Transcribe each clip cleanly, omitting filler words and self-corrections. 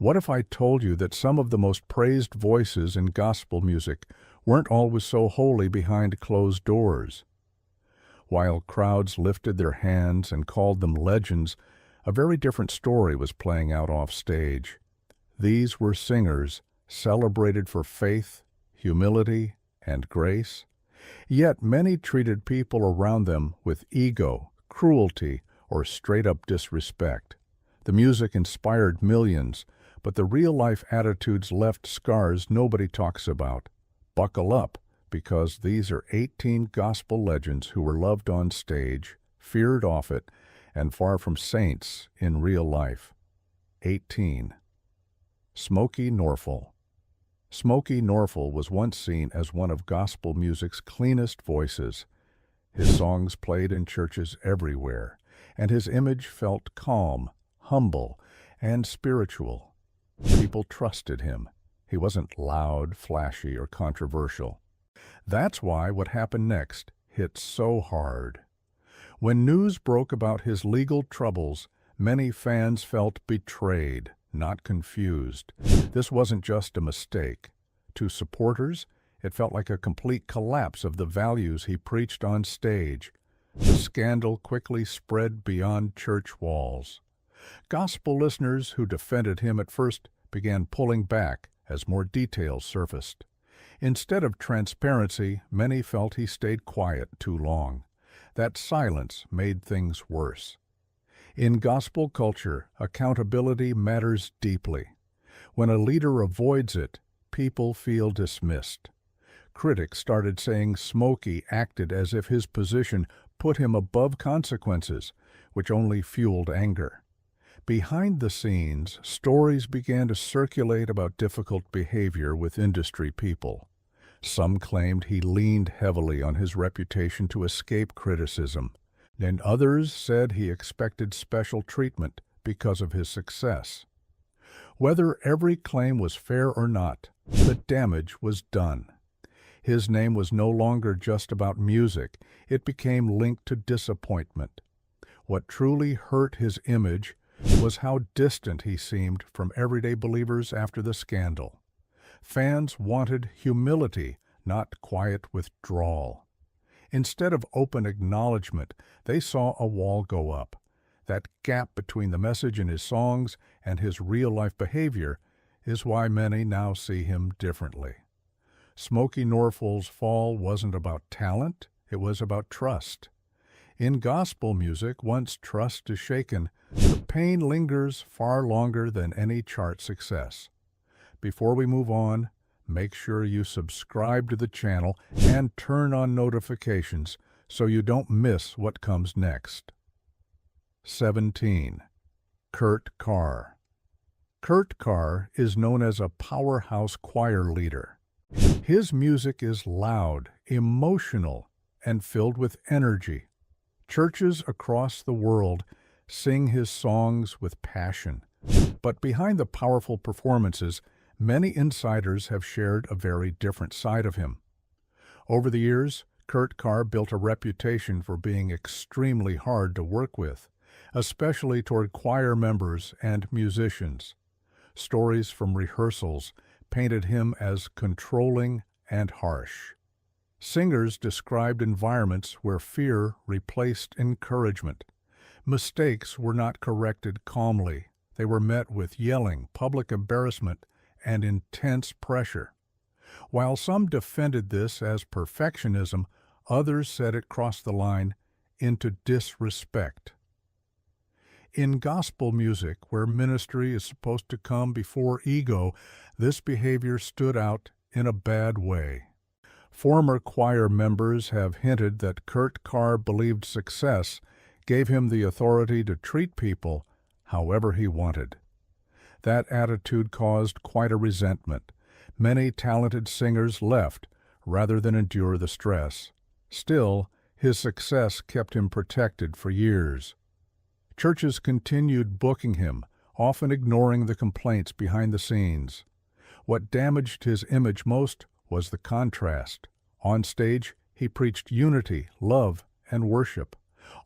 What if I told you that some of the most praised voices in gospel music weren't always so holy behind closed doors? While crowds lifted their hands and called them legends, a very different story was playing out off stage. These were singers celebrated for faith, humility, and grace. Yet many treated people around them with ego, cruelty, or straight-up disrespect. The music inspired millions, but the real-life attitudes left scars nobody talks about. Buckle up, because these are 18 gospel legends who were loved on stage, feared off it, and far from saints in real life. 18. Smokey Norful. Smokey Norful was once seen as one of gospel music's cleanest voices. His songs played in churches everywhere, and his image felt calm, humble, and spiritual. People trusted him. He wasn't loud, flashy, or controversial. That's why what happened next hit so hard. When news broke about his legal troubles, many fans felt betrayed, not confused. This wasn't just a mistake. To supporters, it felt like a complete collapse of the values he preached on stage. The scandal quickly spread beyond church walls. Gospel listeners who defended him at first began pulling back as more details surfaced. Instead of transparency, many felt he stayed quiet too long. That silence made things worse. In gospel culture, accountability matters deeply. When a leader avoids it, people feel dismissed. Critics started saying Smokey acted as if his position put him above consequences, which only fueled anger. Behind the scenes, stories began to circulate about difficult behavior with industry people. Some claimed he leaned heavily on his reputation to escape criticism, and others said he expected special treatment because of his success. Whether every claim was fair or not, the damage was done. His name was no longer just about music, it became linked to disappointment. What truly hurt his image was how distant he seemed from everyday believers after the scandal. Fans wanted humility, not quiet withdrawal. Instead of open acknowledgement, they saw a wall go up. That gap between the message in his songs and his real-life behavior is why many now see him differently. Smokey Norful's fall wasn't about talent, it was about trust. In gospel music, once trust is shaken, the pain lingers far longer than any chart success. Before we move on, make sure you subscribe to the channel and turn on notifications so you don't miss what comes next. 17. Kurt Carr. Kurt Carr is known as a powerhouse choir leader. His music is loud, emotional, and filled with energy. Churches across the world sing his songs with passion. But behind the powerful performances, many insiders have shared a very different side of him. Over the years, Kurt Carr built a reputation for being extremely hard to work with, especially toward choir members and musicians. Stories from rehearsals painted him as controlling and harsh. Singers described environments where fear replaced encouragement. Mistakes were not corrected calmly. They were met with yelling, public embarrassment, and intense pressure. While some defended this as perfectionism, others said it crossed the line into disrespect. In gospel music, where ministry is supposed to come before ego, this behavior stood out in a bad way. Former choir members have hinted that Kurt Carr believed success gave him the authority to treat people however he wanted. That attitude caused quite a resentment. Many talented singers left rather than endure the stress. Still, his success kept him protected for years. Churches continued booking him, often ignoring the complaints behind the scenes. What damaged his image most was the contrast. On stage, he preached unity, love, and worship.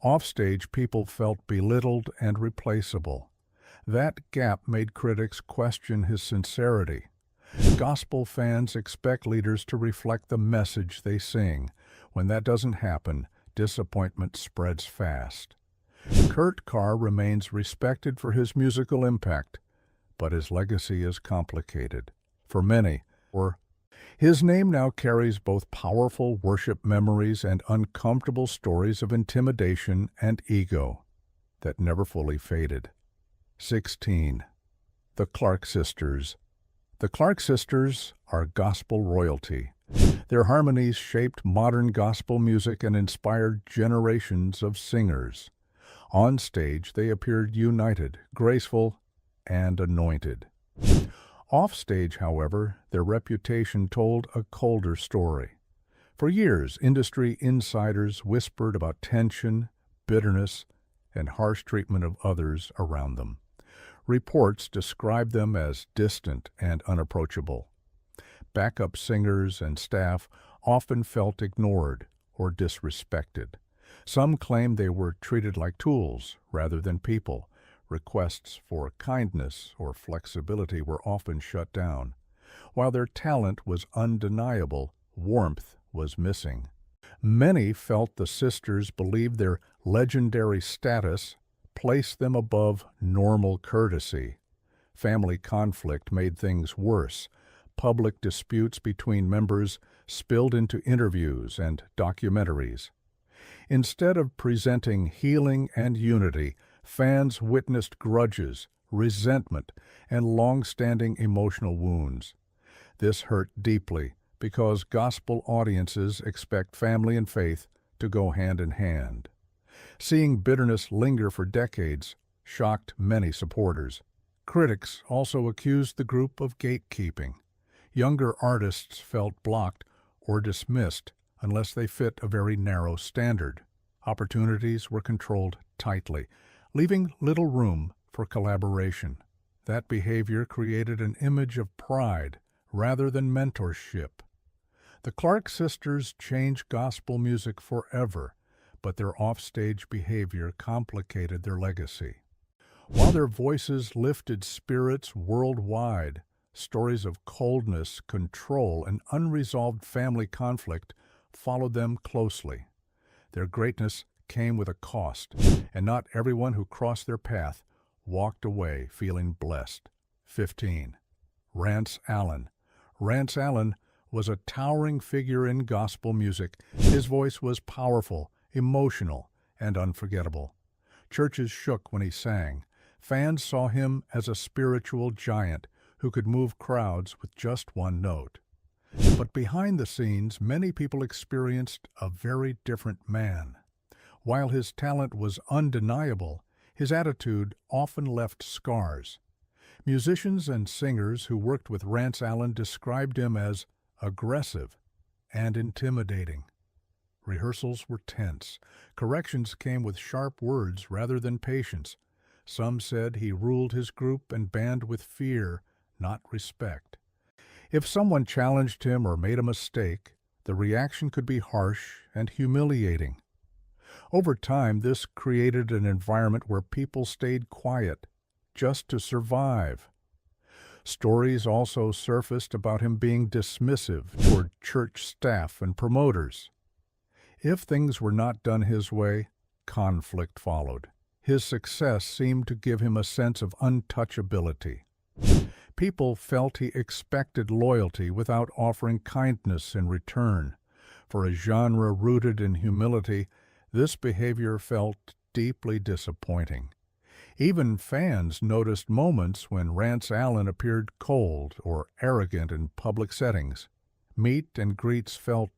Off stage, people felt belittled and replaceable. That gap made critics question his sincerity. Gospel fans expect leaders to reflect the message they sing. When that doesn't happen, disappointment spreads fast. Kurt Carr remains respected for his musical impact, but his legacy is complicated. For many, his name now carries both powerful worship memories and uncomfortable stories of intimidation and ego that never fully faded. 16. The Clark Sisters. The Clark Sisters are gospel royalty. Their harmonies shaped modern gospel music and inspired generations of singers. On stage, they appeared united, graceful, and anointed. Off-stage, however, their reputation told a colder story. For years, industry insiders whispered about tension, bitterness, and harsh treatment of others around them. Reports described them as distant and unapproachable. Backup singers and staff often felt ignored or disrespected. Some claimed they were treated like tools rather than people. Requests for kindness or flexibility were often shut down. While their talent was undeniable, warmth was missing. Many felt the sisters believed their legendary status placed them above normal courtesy. Family conflict made things worse. Public disputes between members spilled into interviews and documentaries. Instead of presenting healing and unity, fans witnessed grudges, resentment, and long-standing emotional wounds. This hurt deeply because gospel audiences expect family and faith to go hand in hand. Seeing bitterness linger for decades shocked many supporters. Critics also accused the group of gatekeeping. Younger artists felt blocked or dismissed unless they fit a very narrow standard. Opportunities were controlled tightly, leaving little room for collaboration. That behavior created an image of pride rather than mentorship. The Clark Sisters changed gospel music forever, but their offstage behavior complicated their legacy. While their voices lifted spirits worldwide, stories of coldness, control, and unresolved family conflict followed them closely. Their greatness came with a cost, and not everyone who crossed their path walked away feeling blessed. 15. Rance Allen. Rance Allen was a towering figure in gospel music. His voice was powerful, emotional, and unforgettable. Churches shook when he sang. Fans saw him as a spiritual giant who could move crowds with just one note. But behind the scenes, many people experienced a very different man. While his talent was undeniable, his attitude often left scars. Musicians and singers who worked with Rance Allen described him as aggressive and intimidating. Rehearsals were tense. Corrections came with sharp words rather than patience. Some said he ruled his group and band with fear, not respect. If someone challenged him or made a mistake, the reaction could be harsh and humiliating. Over time, this created an environment where people stayed quiet just to survive. Stories also surfaced about him being dismissive toward church staff and promoters. If things were not done his way, conflict followed. His success seemed to give him a sense of untouchability. People felt he expected loyalty without offering kindness in return. For a genre rooted in humility, this behavior felt deeply disappointing. Even fans noticed moments when Rance Allen appeared cold or arrogant in public settings. Meet and greets felt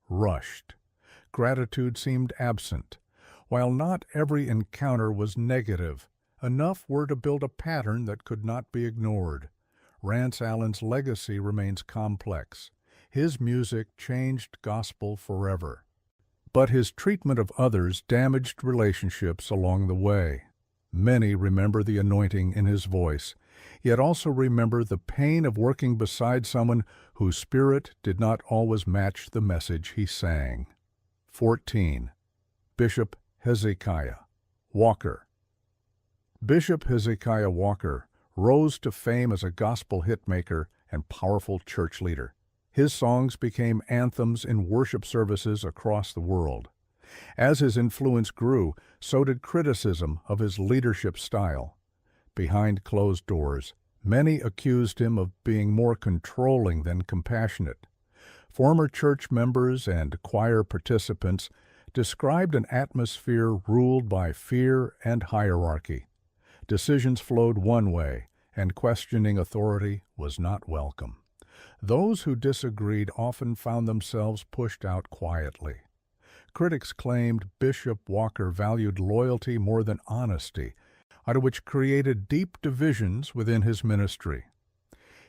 rushed. Gratitude seemed absent. While not every encounter was negative, enough were to build a pattern that could not be ignored. Rance Allen's legacy remains complex. His music changed gospel forever. But his treatment of others damaged relationships along the way. Many remember the anointing in his voice, yet also remember the pain of working beside someone whose spirit did not always match the message he sang. 14. Bishop Hezekiah Walker. Bishop Hezekiah Walker rose to fame as a gospel hitmaker and powerful church leader. His songs became anthems in worship services across the world. As his influence grew, so did criticism of his leadership style. Behind closed doors, many accused him of being more controlling than compassionate. Former church members and choir participants described an atmosphere ruled by fear and hierarchy. Decisions flowed one way, and questioning authority was not welcome. Those who disagreed often found themselves pushed out quietly. Critics claimed Bishop Walker valued loyalty more than honesty, which created deep divisions within his ministry.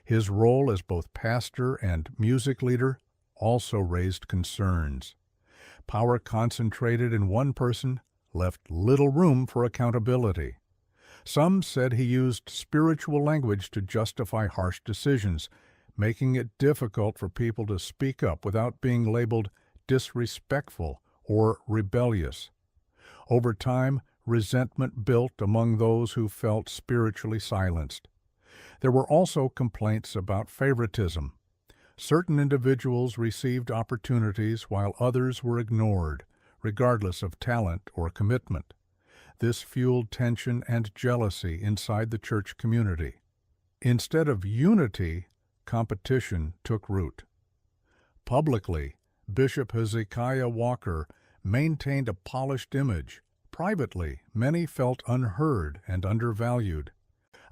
His role as both pastor and music leader also raised concerns. Power concentrated in one person left little room for accountability. Some said he used spiritual language to justify harsh decisions, making it difficult for people to speak up without being labeled disrespectful or rebellious. Over time, resentment built among those who felt spiritually silenced. There were also complaints about favoritism. Certain individuals received opportunities while others were ignored, regardless of talent or commitment. This fueled tension and jealousy inside the church community. Instead of unity, competition took root. Publicly, Bishop Hezekiah Walker maintained a polished image. Privately, many felt unheard and undervalued.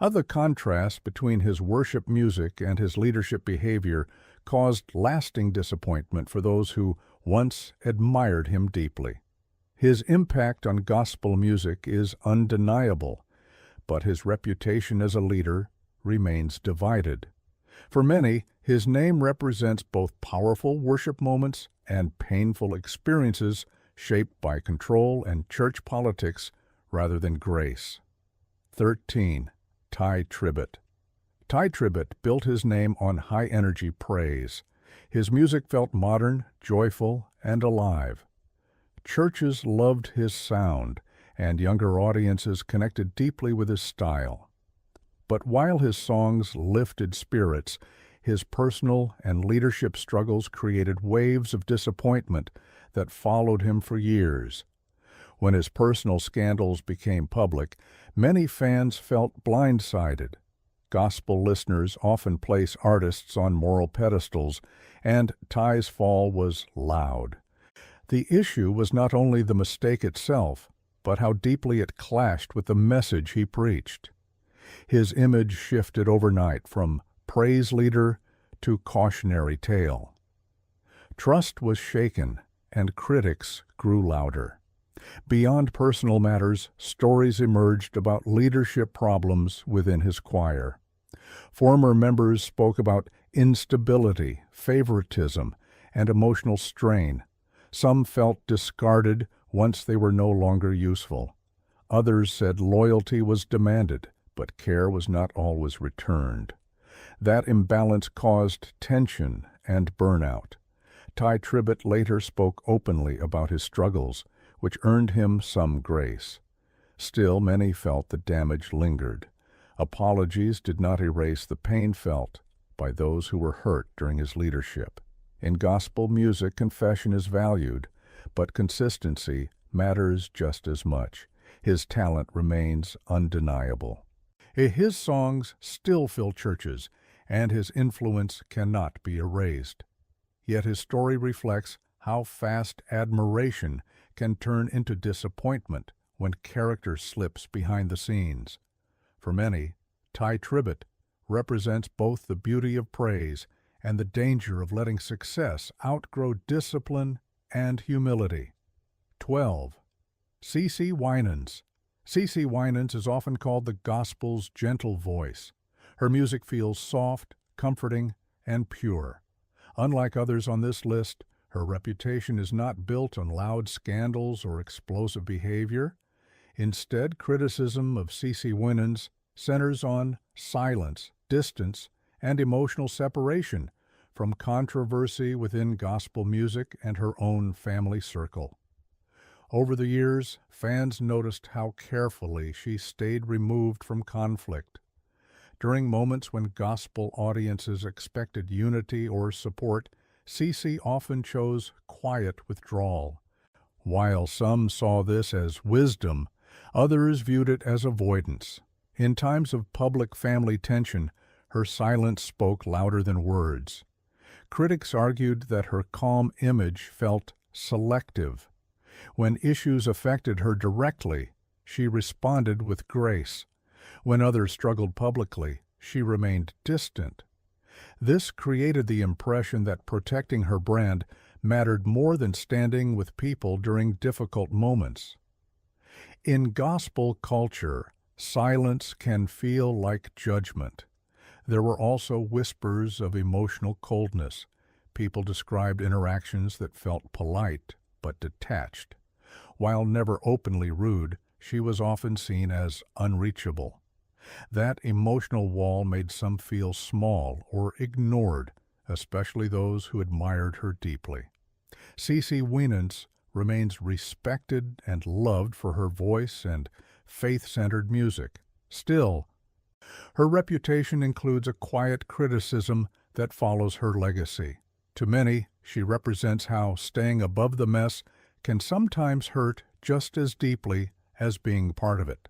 The contrast between his worship music and his leadership behavior caused lasting disappointment for those who once admired him deeply. His impact on gospel music is undeniable, but his reputation as a leader remains divided. For many, his name represents both powerful worship moments and painful experiences shaped by control and church politics rather than grace. 13. Ty Tribbett. Ty Tribbett built his name on high-energy praise. His music felt modern, joyful, and alive. Churches loved his sound, and younger audiences connected deeply with his style. But while his songs lifted spirits, his personal and leadership struggles created waves of disappointment that followed him for years. When his personal scandals became public, many fans felt blindsided. Gospel listeners often place artists on moral pedestals, and Ty's fall was loud. The issue was not only the mistake itself, but how deeply it clashed with the message he preached. His image shifted overnight from praise leader to cautionary tale. Trust was shaken, and critics grew louder. Beyond personal matters, stories emerged about leadership problems within his choir. Former members spoke about instability, favoritism, and emotional strain. Some felt discarded once they were no longer useful. Others said loyalty was demanded, but care was not always returned. That imbalance caused tension and burnout. Ty Tribbett later spoke openly about his struggles, which earned him some grace. Still, many felt the damage lingered. Apologies did not erase the pain felt by those who were hurt during his leadership. In gospel music, confession is valued, but consistency matters just as much. His talent remains undeniable. His songs still fill churches, and his influence cannot be erased. Yet his story reflects how fast admiration can turn into disappointment when character slips behind the scenes. For many, Ty Tribbett represents both the beauty of praise and the danger of letting success outgrow discipline and humility. 12. C.C. Winans. C.C. Winans is often called the gospel's gentle voice. Her music feels soft, comforting, and pure. Unlike others on this list, her reputation is not built on loud scandals or explosive behavior. Instead, criticism of C.C. Winans centers on silence, distance, and emotional separation from controversy within gospel music and her own family circle. Over the years, fans noticed how carefully she stayed removed from conflict. During moments when gospel audiences expected unity or support, CeCe often chose quiet withdrawal. While some saw this as wisdom, others viewed it as avoidance. In times of public family tension, her silence spoke louder than words. Critics argued that her calm image felt selective. When issues affected her directly, she responded with grace. When others struggled publicly, she remained distant. This created the impression that protecting her brand mattered more than standing with people during difficult moments. In gospel culture, silence can feel like judgment. There were also whispers of emotional coldness. People described interactions that felt polite but detached. While never openly rude, she was often seen as unreachable. That emotional wall made some feel small or ignored, especially those who admired her deeply. CeCe Winans remains respected and loved for her voice and faith-centered music. Still, her reputation includes a quiet criticism that follows her legacy. To many, she represents how staying above the mess can sometimes hurt just as deeply as being part of it.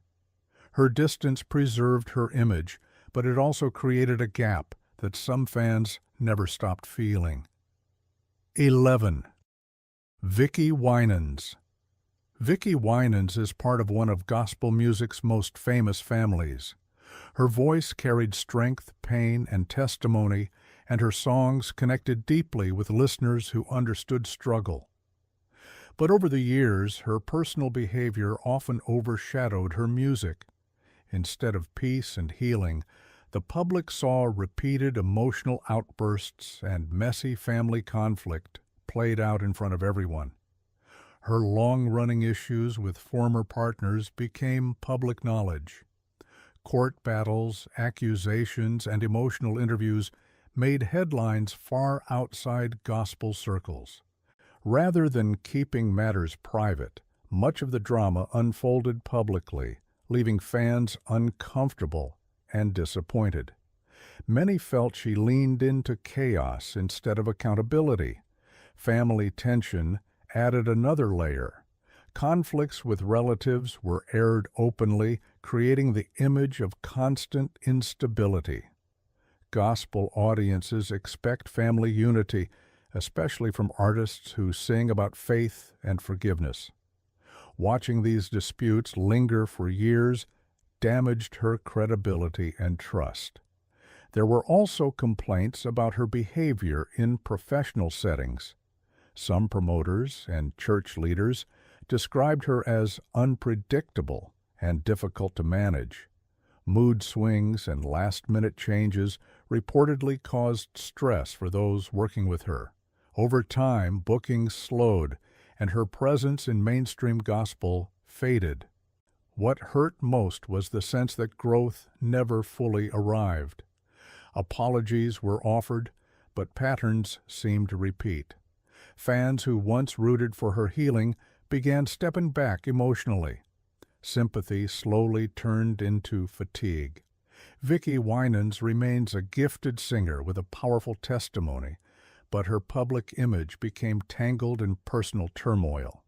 Her distance preserved her image, but it also created a gap that some fans never stopped feeling. 11. Vicki Winans. Vicki Winans is part of one of gospel music's most famous families. Her voice carried strength, pain, and testimony, and her songs connected deeply with listeners who understood struggle. But over the years, her personal behavior often overshadowed her music. Instead of peace and healing, the public saw repeated emotional outbursts and messy family conflict played out in front of everyone. Her long-running issues with former partners became public knowledge. Court battles, accusations, and emotional interviews made headlines far outside gospel circles. Rather than keeping matters private, much of the drama unfolded publicly, leaving fans uncomfortable and disappointed. Many felt she leaned into chaos instead of accountability. Family tension added another layer. Conflicts with relatives were aired openly, creating the image of constant instability. Gospel audiences expect family unity, especially from artists who sing about faith and forgiveness. Watching these disputes linger for years damaged her credibility and trust. There were also complaints about her behavior in professional settings. Some promoters and church leaders described her as unpredictable and difficult to manage. Mood swings and last-minute changes reportedly caused stress for those working with her. Over time, bookings slowed, and her presence in mainstream gospel faded. What hurt most was the sense that growth never fully arrived. Apologies were offered, but patterns seemed to repeat. Fans who once rooted for her healing began stepping back emotionally. Sympathy slowly turned into fatigue. Vicki Winans remains a gifted singer with a powerful testimony, but her public image became tangled in personal turmoil.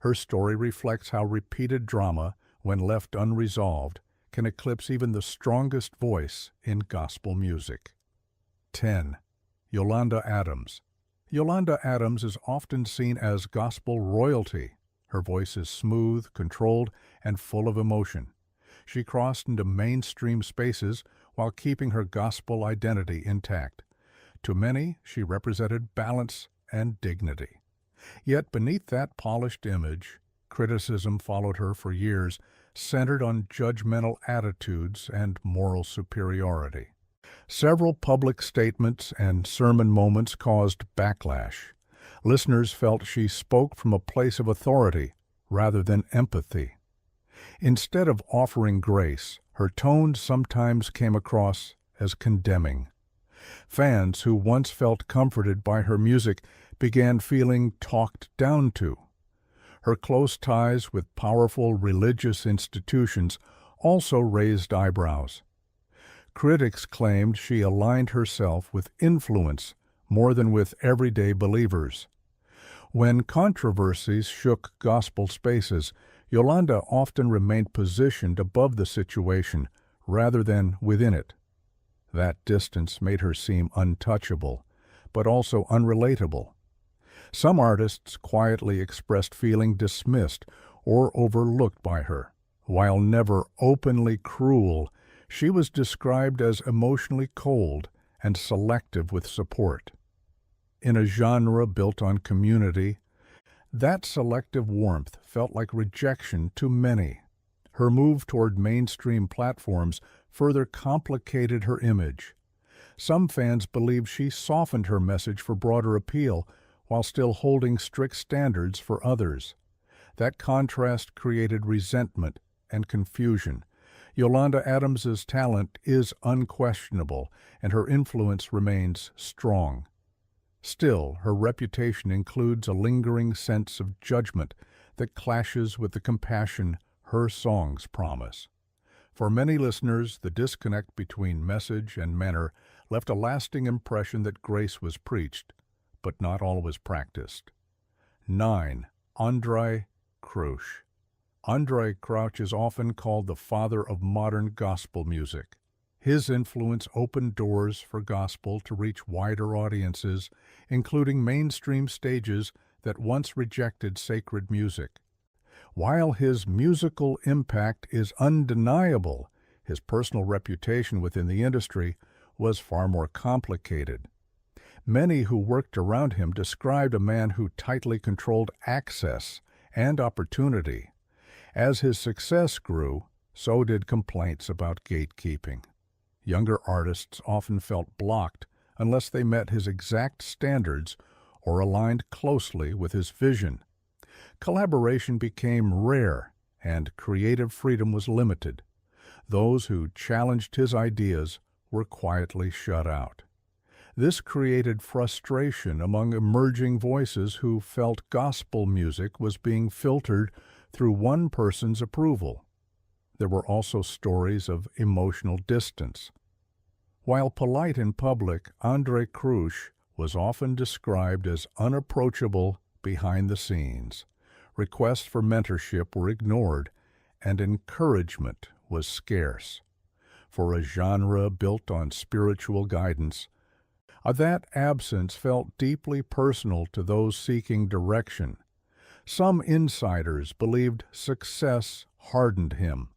Her story reflects how repeated drama, when left unresolved, can eclipse even the strongest voice in gospel music. 10. Yolanda Adams. Yolanda Adams is often seen as gospel royalty. Her voice is smooth, controlled, and full of emotion. She crossed into mainstream spaces while keeping her gospel identity intact. To many, she represented balance and dignity. Yet beneath that polished image, criticism followed her for years, centered on judgmental attitudes and moral superiority. Several public statements and sermon moments caused backlash. Listeners felt she spoke from a place of authority rather than empathy. Instead of offering grace, her tone sometimes came across as condemning. Fans who once felt comforted by her music began feeling talked down to. Her close ties with powerful religious institutions also raised eyebrows. Critics claimed she aligned herself with influence more than with everyday believers. When controversies shook gospel spaces, Yolanda often remained positioned above the situation rather than within it. That distance made her seem untouchable, but also unrelatable. Some artists quietly expressed feeling dismissed or overlooked by her. While never openly cruel, she was described as emotionally cold and selective with support. In a genre built on community, that selective warmth felt like rejection to many. Her move toward mainstream platforms further complicated her image. Some fans believed she softened her message for broader appeal while still holding strict standards for others. That contrast created resentment and confusion. Yolanda Adams's talent is unquestionable, and her influence remains strong. Still, her reputation includes a lingering sense of judgment that clashes with the compassion her songs promise. For many listeners, the disconnect between message and manner left a lasting impression that grace was preached, but not always practiced. 9. Andraé Crouch. Andraé Crouch is often called the father of modern gospel music. His influence opened doors for gospel to reach wider audiences, including mainstream stages that once rejected sacred music. While his musical impact is undeniable, his personal reputation within the industry was far more complicated. Many who worked around him described a man who tightly controlled access and opportunity. As his success grew, so did complaints about gatekeeping. Younger artists often felt blocked unless they met his exact standards or aligned closely with his vision. Collaboration became rare, and creative freedom was limited. Those who challenged his ideas were quietly shut out. This created frustration among emerging voices who felt gospel music was being filtered through one person's approval. There were also stories of emotional distance. While polite in public, Andraé Crouch was often described as unapproachable behind the scenes. Requests for mentorship were ignored, and encouragement was scarce. For a genre built on spiritual guidance, that absence felt deeply personal to those seeking direction. Some insiders believed success hardened him.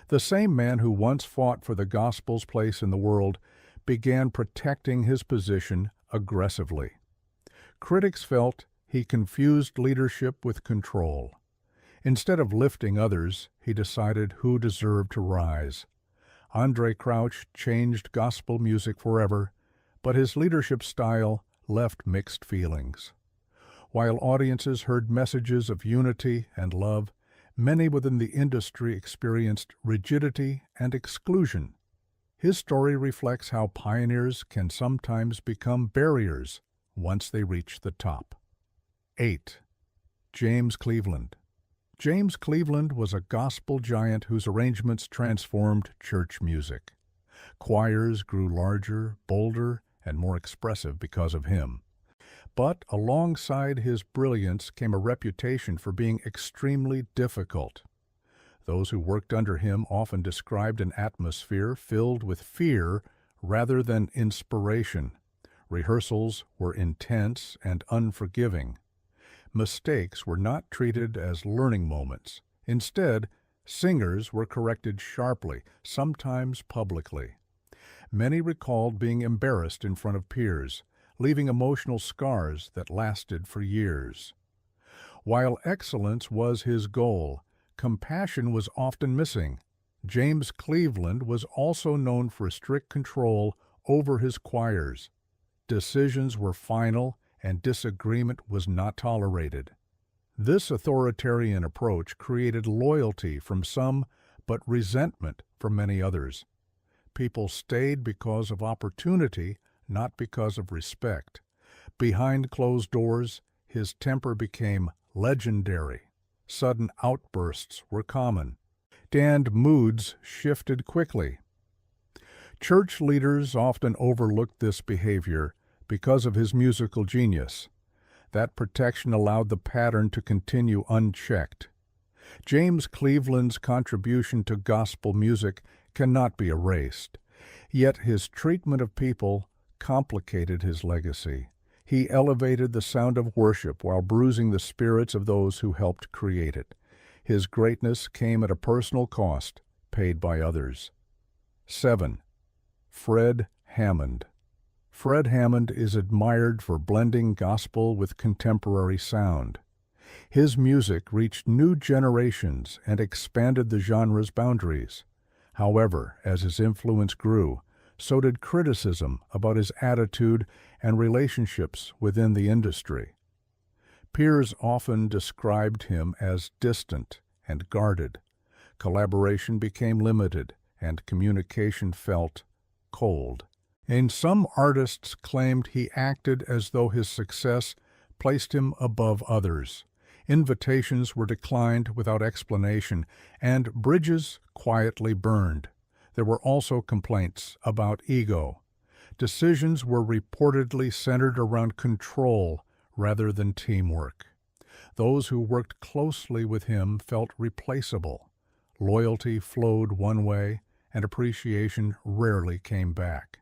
The same man who once fought for the gospel's place in the world began protecting his position aggressively. Critics felt he confused leadership with control. Instead of lifting others, he decided who deserved to rise. Andraé Crouch changed gospel music forever, but his leadership style left mixed feelings. While audiences heard messages of unity and love, many within the industry experienced rigidity and exclusion. His story reflects how pioneers can sometimes become barriers once they reach the top. 8. James Cleveland. James Cleveland was a gospel giant whose arrangements transformed church music. Choirs grew larger, bolder, and more expressive because of him. But alongside his brilliance came a reputation for being extremely difficult. Those who worked under him often described an atmosphere filled with fear rather than inspiration. Rehearsals were intense and unforgiving. Mistakes were not treated as learning moments. Instead, singers were corrected sharply, sometimes publicly. Many recalled being embarrassed in front of peers, leaving emotional scars that lasted for years. While excellence was his goal, compassion was often missing. James Cleveland was also known for strict control over his choirs. Decisions were final, and disagreement was not tolerated. This authoritarian approach created loyalty from some, but resentment from many others. People stayed because of opportunity, not because of respect. Behind closed doors, his temper became legendary. Sudden outbursts were common, and moods shifted quickly. Church leaders often overlooked this behavior because of his musical genius. That protection allowed the pattern to continue unchecked. James Cleveland's contribution to gospel music cannot be erased, yet his treatment of people complicated his legacy. He elevated the sound of worship while bruising the spirits of those who helped create it. His greatness came at a personal cost, paid by others. 7. Fred Hammond. Fred Hammond is admired for blending gospel with contemporary sound. His music reached new generations and expanded the genre's boundaries. However, as his influence grew, so did criticism about his attitude and relationships within the industry. Peers often described him as distant and guarded. Collaboration became limited, and communication felt cold. And some artists claimed he acted as though his success placed him above others. Invitations were declined without explanation, and bridges quietly burned. There were also complaints about ego. Decisions were reportedly centered around control rather than teamwork. Those who worked closely with him felt replaceable. Loyalty flowed one way, and appreciation rarely came back.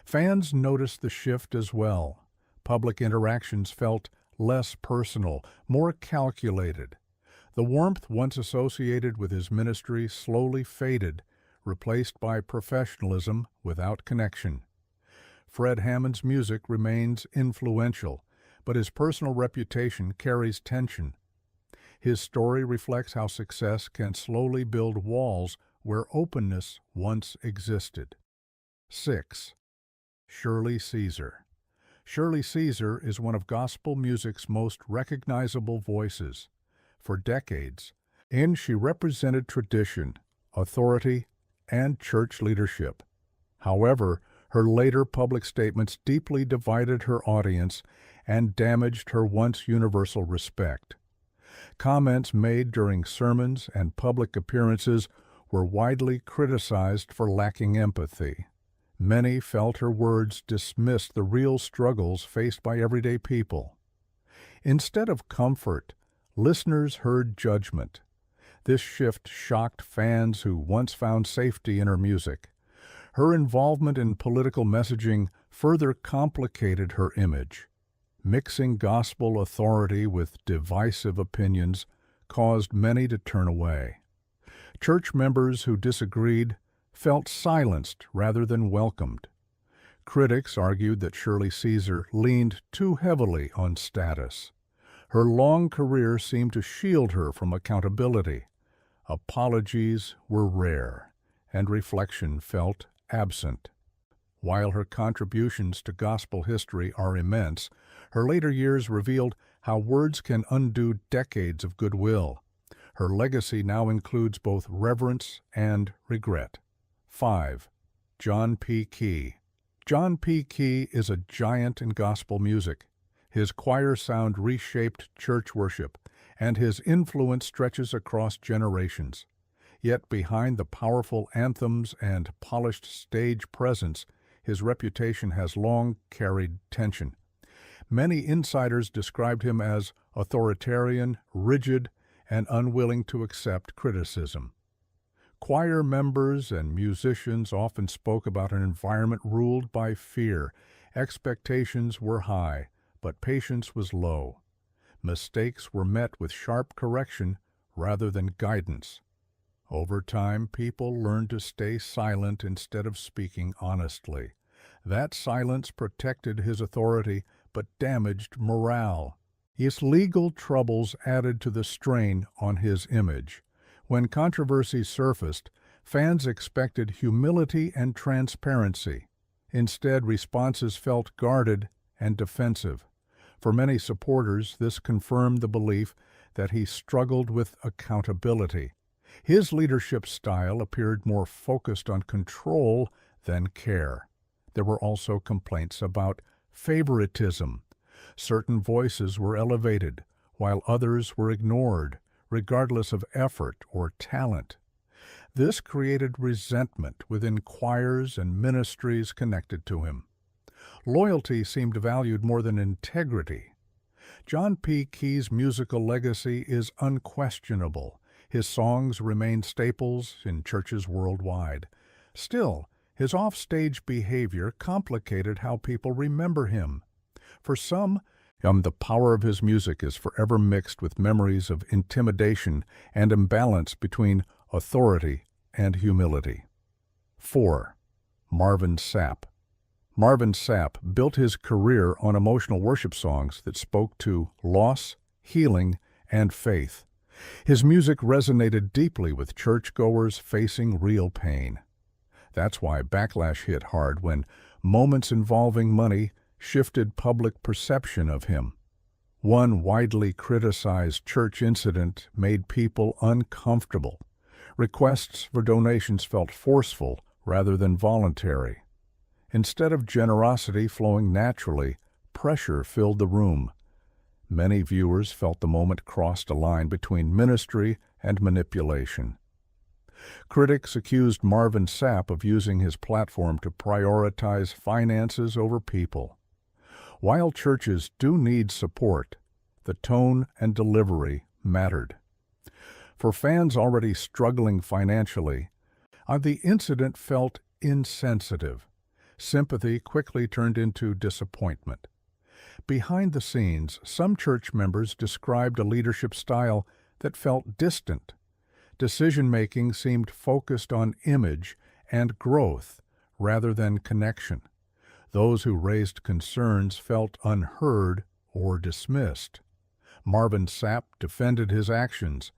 Fans noticed the shift as well. Public interactions felt less personal, more calculated. The warmth once associated with his ministry slowly faded, replaced by professionalism without connection. Fred Hammond's music remains influential, but his personal reputation carries tension. His story reflects how success can slowly build walls where openness once existed. 6. Shirley Caesar. Shirley Caesar is one of gospel music's most recognizable voices. For decades, she represented tradition, authority, and church leadership. However, her later public statements deeply divided her audience and damaged her once universal respect. Comments made during sermons and public appearances were widely criticized for lacking empathy. Many felt her words dismissed the real struggles faced by everyday people. Instead of comfort, listeners heard judgment. This shift shocked fans who once found safety in her music. Her involvement in political messaging further complicated her image. Mixing gospel authority with divisive opinions caused many to turn away. Church members who disagreed felt silenced rather than welcomed. Critics argued that Shirley Caesar leaned too heavily on status. Her long career seemed to shield her from accountability. Apologies were rare, and reflection felt absent. While her contributions to gospel history are immense, her later years revealed how words can undo decades of goodwill. Her legacy now includes both reverence and regret. 5. John P. Kee. John P. Kee is a giant in gospel music. His choir sound reshaped church worship, and his influence stretches across generations. Yet behind the powerful anthems and polished stage presence, his reputation has long carried tension. Many insiders described him as authoritarian, rigid, and unwilling to accept criticism. Choir members and musicians often spoke about an environment ruled by fear. Expectations were high, but patience was low. Mistakes were met with sharp correction rather than guidance. Over time, people learned to stay silent instead of speaking honestly. That silence protected his authority but damaged morale. His legal troubles added to the strain on his image. When controversy surfaced, fans expected humility and transparency. Instead, responses felt guarded and defensive. For many supporters, this confirmed the belief that he struggled with accountability. His leadership style appeared more focused on control than care. There were also complaints about favoritism. Certain voices were elevated, while others were ignored, regardless of effort or talent. This created resentment within choirs and ministries connected to him. Loyalty seemed valued more than integrity. John P. Key's musical legacy is unquestionable. His songs remain staples in churches worldwide. Still, his offstage behavior complicated how people remember him. For some, the power of his music is forever mixed with memories of intimidation and imbalance between authority and humility. 4. Marvin Sapp. Marvin Sapp built his career on emotional worship songs that spoke to loss, healing, and faith. His music resonated deeply with churchgoers facing real pain. That's why backlash hit hard when moments involving money shifted public perception of him. One widely criticized church incident made people uncomfortable. Requests for donations felt forceful rather than voluntary. Instead of generosity flowing naturally, pressure filled the room. Many viewers felt the moment crossed a line between ministry and manipulation. Critics accused Marvin Sapp of using his platform to prioritize finances over people. While churches do need support, the tone and delivery mattered. For fans already struggling financially, the incident felt insensitive. Sympathy quickly turned into disappointment. Behind the scenes, some church members described a leadership style that felt distant. Decision-making seemed focused on image and growth rather than connection. Those who raised concerns felt unheard or dismissed. Marvin Sapp defended his actions,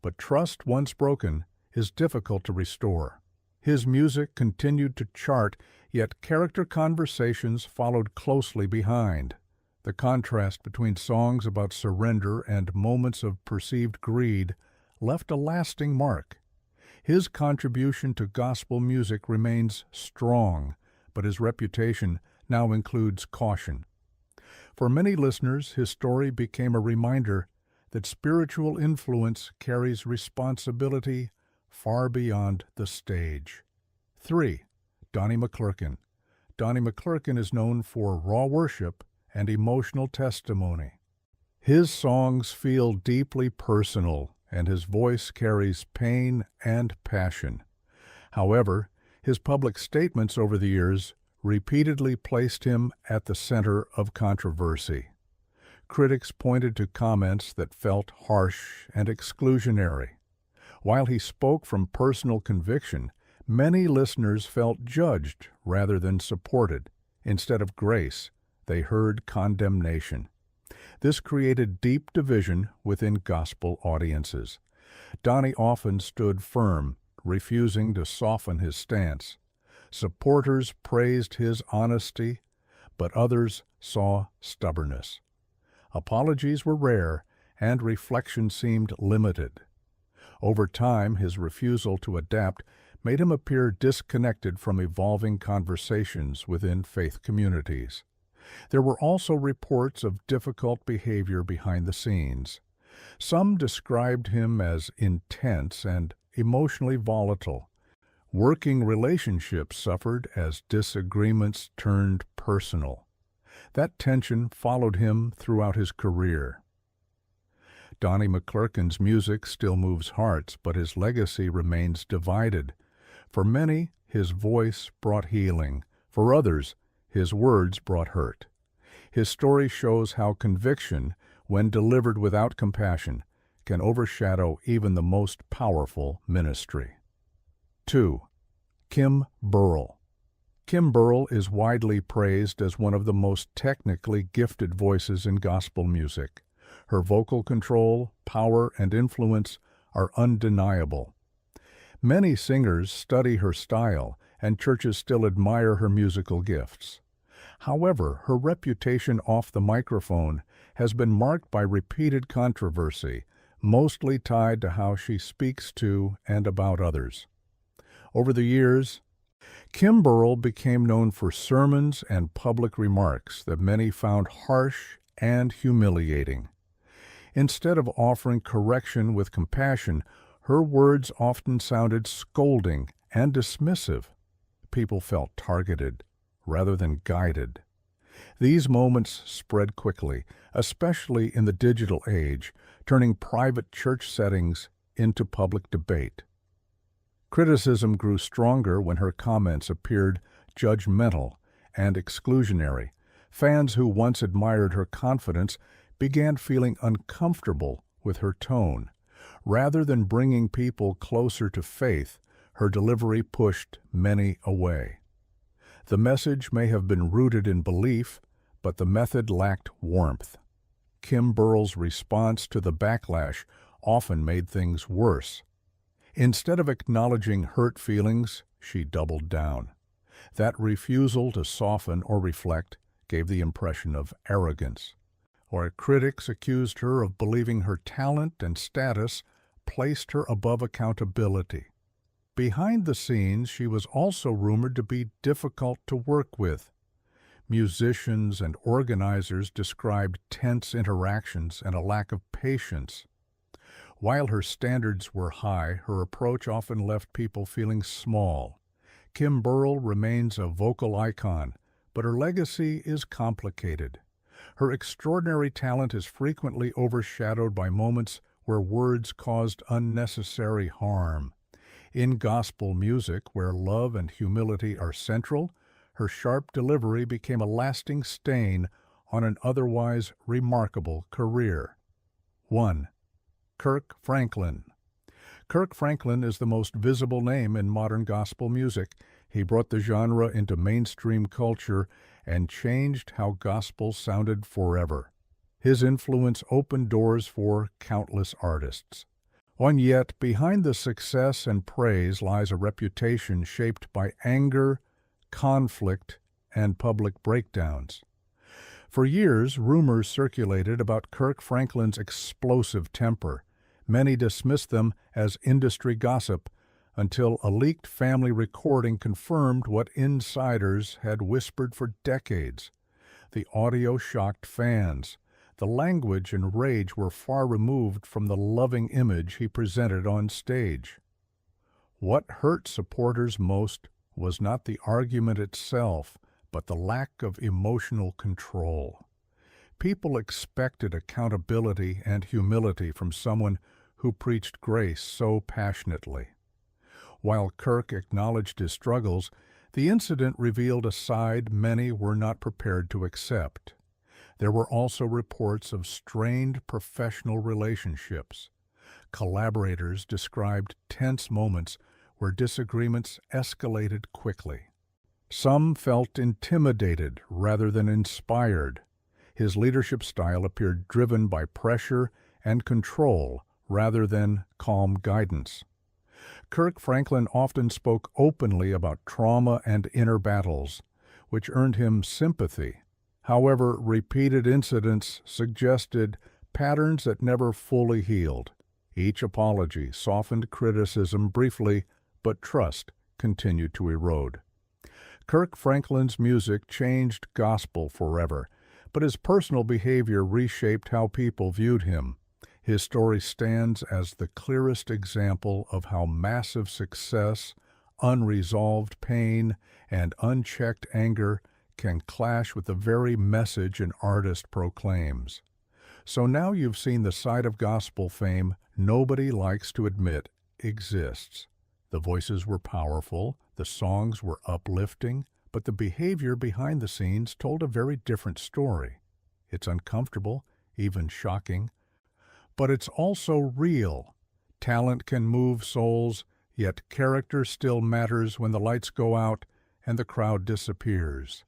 but trust once broken is difficult to restore. His music continued to chart, yet character conversations followed closely behind. The contrast between songs about surrender and moments of perceived greed left a lasting mark. His contribution to gospel music remains strong, but his reputation now includes caution. For many listeners, his story became a reminder that spiritual influence carries responsibility far beyond the stage. 3. Donnie McClurkin. Donnie McClurkin is known for raw worship and emotional testimony. His songs feel deeply personal, and his voice carries pain and passion. However, his public statements over the years repeatedly placed him at the center of controversy. Critics pointed to comments that felt harsh and exclusionary. While he spoke from personal conviction, many listeners felt judged rather than supported. Instead of grace, they heard condemnation. This created deep division within gospel audiences. Donnie often stood firm, refusing to soften his stance. Supporters praised his honesty, but others saw stubbornness. Apologies were rare, and reflection seemed limited. Over time, his refusal to adapt made him appear disconnected from evolving conversations within faith communities. There were also reports of difficult behavior behind the scenes. Some described him as intense and emotionally volatile. Working relationships suffered as disagreements turned personal. That tension followed him throughout his career. Donnie McClurkin's music still moves hearts, but his legacy remains divided. For many, his voice brought healing. For others, his words brought hurt. His story shows how conviction, when delivered without compassion, can overshadow even the most powerful ministry. 2. Kim Burrell. Kim Burrell is widely praised as one of the most technically gifted voices in gospel music. Her vocal control, power, and influence are undeniable. Many singers study her style, and churches still admire her musical gifts. However, her reputation off the microphone has been marked by repeated controversy, mostly tied to how she speaks to and about others. Over the years, Kim Burrell became known for sermons and public remarks that many found harsh and humiliating. Instead of offering correction with compassion, her words often sounded scolding and dismissive. People felt targeted rather than guided. These moments spread quickly, especially in the digital age, turning private church settings into public debate. Criticism grew stronger when her comments appeared judgmental and exclusionary. Fans who once admired her confidence began feeling uncomfortable with her tone. Rather than bringing people closer to faith, her delivery pushed many away. The message may have been rooted in belief, but the method lacked warmth. Kim Burrell's response to the backlash often made things worse. Instead of acknowledging hurt feelings, she doubled down. That refusal to soften or reflect gave the impression of arrogance. Or critics accused her of believing her talent and status placed her above accountability. Behind the scenes, she was also rumored to be difficult to work with. Musicians and organizers described tense interactions and a lack of patience. While her standards were high, her approach often left people feeling small. Kim Burrell remains a vocal icon, but her legacy is complicated. Her extraordinary talent is frequently overshadowed by moments where words caused unnecessary harm. In gospel music, where love and humility are central, her sharp delivery became a lasting stain on an otherwise remarkable career. 1. Kirk Franklin. Kirk Franklin is the most visible name in modern gospel music. He brought the genre into mainstream culture and changed how gospel sounded forever. His influence opened doors for countless artists. And yet, behind the success and praise lies a reputation shaped by anger, conflict, and public breakdowns. For years, rumors circulated about Kirk Franklin's explosive temper. Many dismissed them as industry gossip until a leaked family recording confirmed what insiders had whispered for decades. The audio shocked fans. The language and rage were far removed from the loving image he presented on stage. What hurt supporters most was not the argument itself, but the lack of emotional control. People expected accountability and humility from someone who preached grace so passionately. While Kirk acknowledged his struggles, the incident revealed a side many were not prepared to accept. There were also reports of strained professional relationships. Collaborators described tense moments where disagreements escalated quickly. Some felt intimidated rather than inspired. His leadership style appeared driven by pressure and control rather than calm guidance. Kirk Franklin often spoke openly about trauma and inner battles, which earned him sympathy. However, repeated incidents suggested patterns that never fully healed. Each apology softened criticism briefly, but trust continued to erode. Kirk Franklin's music changed gospel forever, but his personal behavior reshaped how people viewed him. His story stands as the clearest example of how massive success, unresolved pain, and unchecked anger can clash with the very message an artist proclaims. So now you've seen the side of gospel fame nobody likes to admit exists. The voices were powerful, the songs were uplifting, but the behavior behind the scenes told a very different story. It's uncomfortable, even shocking, but it's also real. Talent can move souls, yet character still matters when the lights go out and the crowd disappears.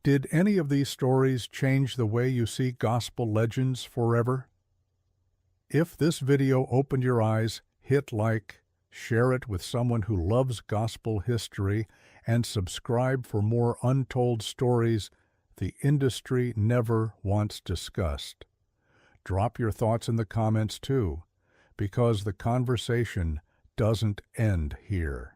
Did any of these stories change the way you see gospel legends forever? If this video opened your eyes, hit like, share it with someone who loves gospel history, and subscribe for more untold stories the industry never once discussed. Drop your thoughts in the comments too, because the conversation doesn't end here.